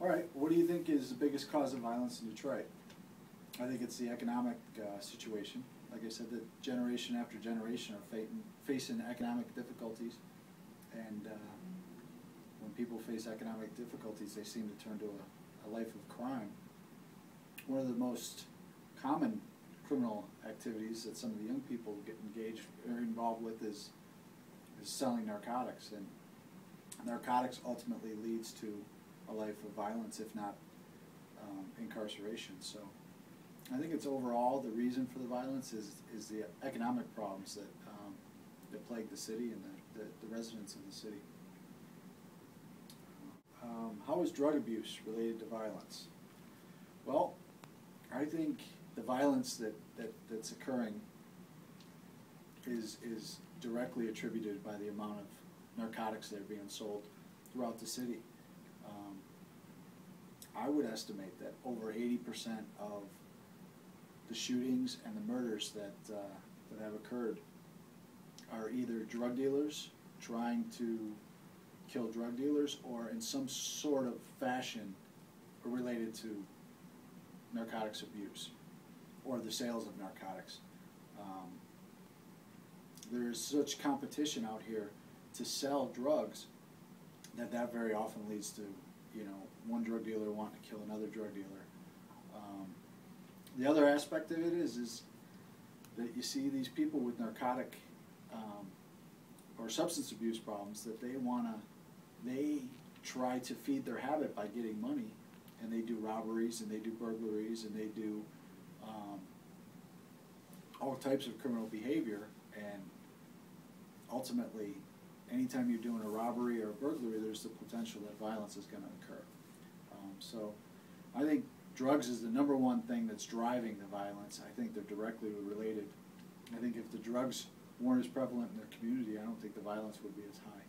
All right, what do you think is the biggest cause of violence in Detroit? I think it's the economic situation. Like I said, that generation after generation are facing economic difficulties, and when people face economic difficulties, they seem to turn to a life of crime. One of the most common criminal activities that some of the young people get engaged or involved with is selling narcotics, and narcotics ultimately leads to a life of violence, if not incarceration. So I think it's overall the reason for the violence is the economic problems that plague the city and the residents of the city. How is drug abuse related to violence? Well, I think the violence that's occurring is directly attributed by the amount of narcotics that are being sold throughout the city. I would estimate that over 80% of the shootings and the murders that have occurred are either drug dealers trying to kill drug dealers, or in some sort of fashion related to narcotics abuse or the sales of narcotics. There is such competition out here to sell drugs that very often leads to, one drug dealer wanting to kill another drug dealer. The other aspect of it is that you see these people with narcotic or substance abuse problems, that they try to feed their habit by getting money, and they do robberies and they do burglaries and they do all types of criminal behavior. And ultimately, anytime you're doing a robbery or a burglary, there's the potential that violence is going to occur. So I think drugs is the #1 thing that's driving the violence. I think they're directly related. I think if the drugs weren't as prevalent in their community, I don't think the violence would be as high.